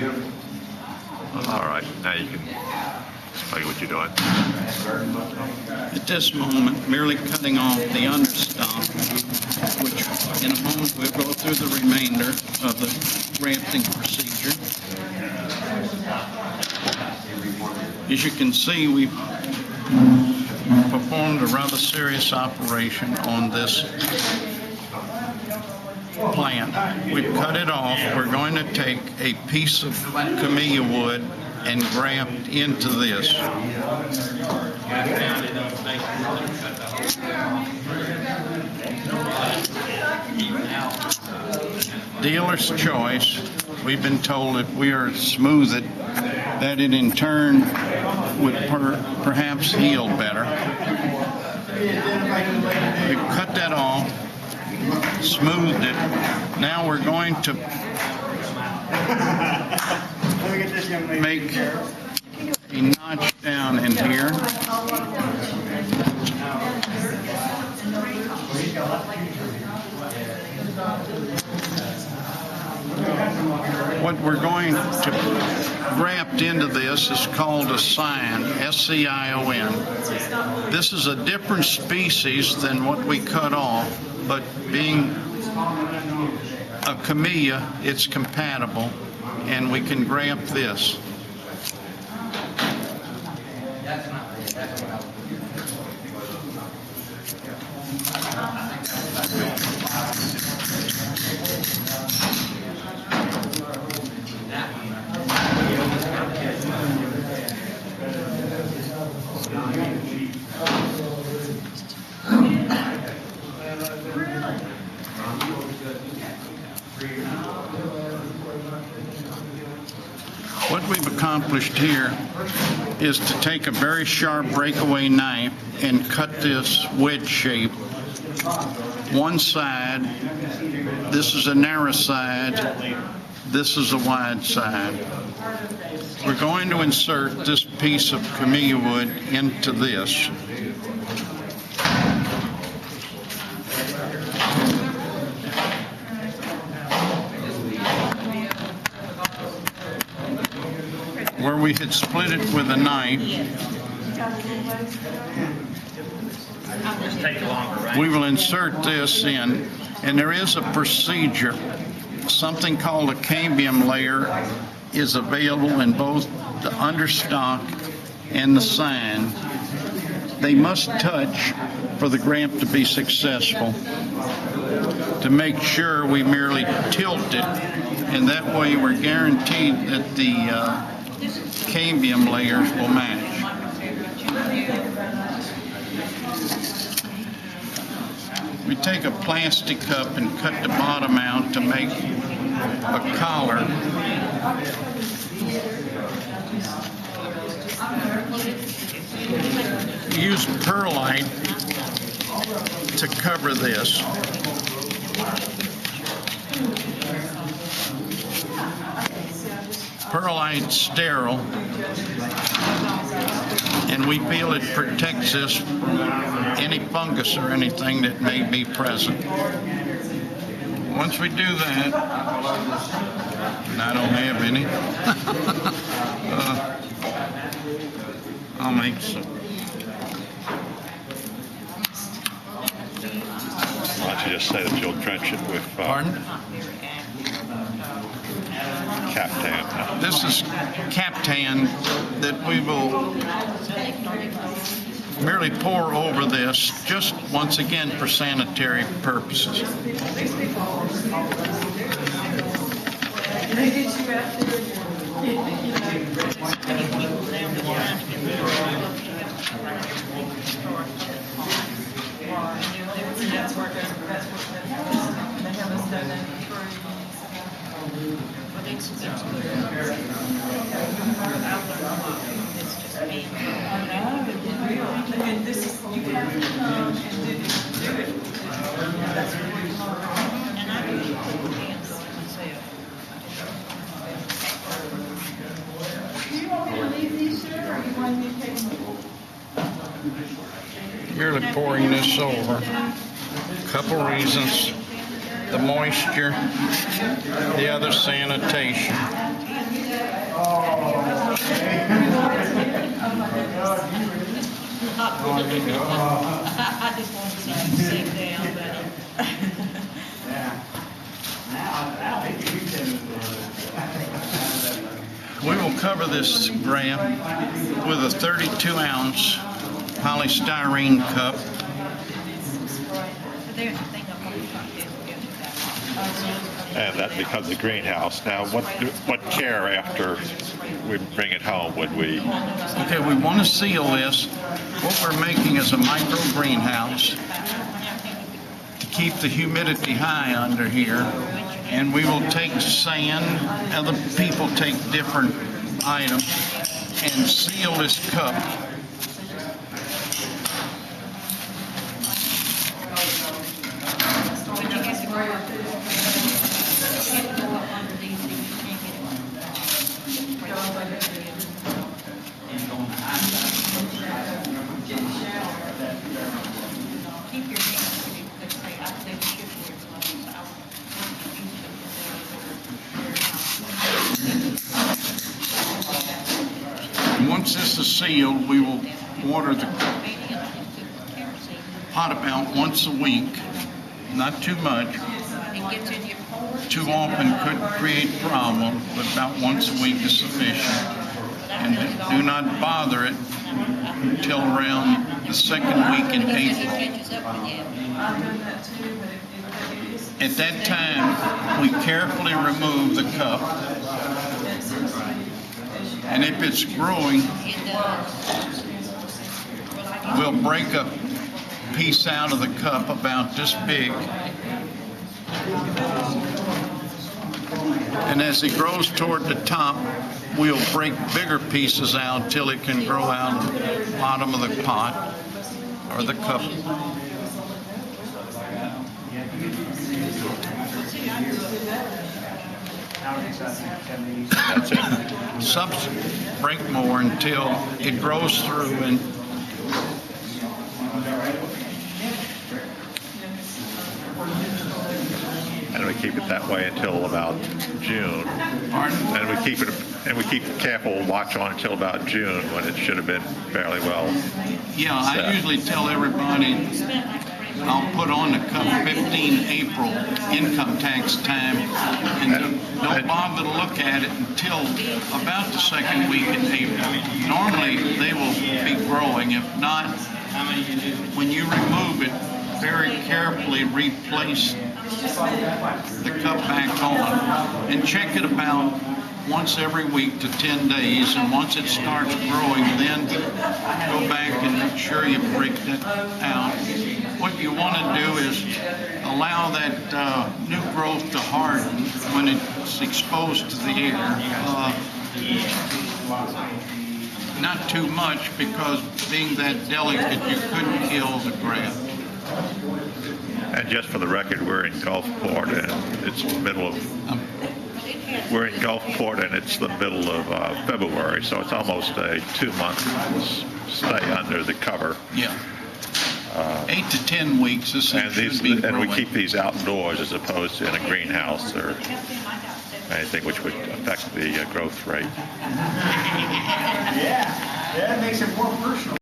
All right, now you can explain what you're doing. At this moment, merely cutting off the understock, which in a moment we'll go through the remainder of the grafting procedure. As you can see, we've performed a rather serious operation on this plant. We've cut it off. We're going to take a piece of camellia wood and graft into this. Dealer's choice. We've been told if we are smooth it, that it in turn would perhaps heal better. We've cut that off, smoothed it. Now we're going to make a notch down in here. What we're going to graft into this is called a scion, S-C-I-O-N. This is a different species than what we cut off, but being a camellia, it's compatible, and we can graft this. What we've accomplished here is to take a very sharp breakaway knife and cut this wedge shape. One side, this is a narrow side, this is a wide side. We're going to insert this piece of camellia wood into this. Where we had split it with a knife, we will insert this in, and there is a procedure. Something called a cambium layer is available in both the understock and the scion. They must touch for the graft to be successful. To make sure, we merely tilt it, and that way we're guaranteed that the cambium layers will match. We take a plastic cup and cut the bottom out to make a collar. Use perlite to cover this. Perlite sterile, and we feel it protects us from any fungus or anything that may be present. Once we do that, and I don't have any, I'll make some. Why don't you just say that you'll drench it with Pardon? Captan. This is Captan that we will merely pour over this, just once again for sanitary purposes. Merely pouring this over. A couple reasons. The moisture, the other sanitation. I just wanted to see you sit down, but. We will cover this graft with a 32-ounce polystyrene cup. There's the thing I'm going to try to do. And that becomes a greenhouse. Now, what care after we bring it home would we? Okay, we want to seal this. What we're making is a micro greenhouse to keep the humidity high under here. And we will take sand, other people take different items, and seal this cup. Once this is sealed, we will water the pot about once a week, not too much. Too often could create problems, but about once a week is sufficient. And do not bother it until around the second week in April. At that time, we carefully remove the cup. And if it's growing, we'll break a piece out of the cup about this big. And as it grows toward the top, we'll break bigger pieces out till it can grow out of the bottom of the pot or the cup. That's it. Break more until it grows through and we keep it that way until about June. Pardon? And we keep careful watch on until about June when it should have been fairly well. Yeah, I usually tell everybody I'll put on the cup 15 April, income tax time, and don't bother to look at it until about the second week in April. Normally, they will be growing. If not, when you remove it, very carefully replace the cup back on and check it about once every week to 10 days, and once it starts growing, then go back and make sure you break that out. What you want to do is allow that new growth to harden when it's exposed to the air. Not too much, because being that delicate, you couldn't kill the graft. And just for the record, we're in Gulfport, and it's the middle of. We're in Gulfport, and it's the middle of February, so it's almost a 2-month stay under the cover. Yeah. 8 to 10 weeks. This thing should be growing. And we keep these outdoors as opposed to in a greenhouse or anything which would affect the growth rate. Yeah, it makes it more personal.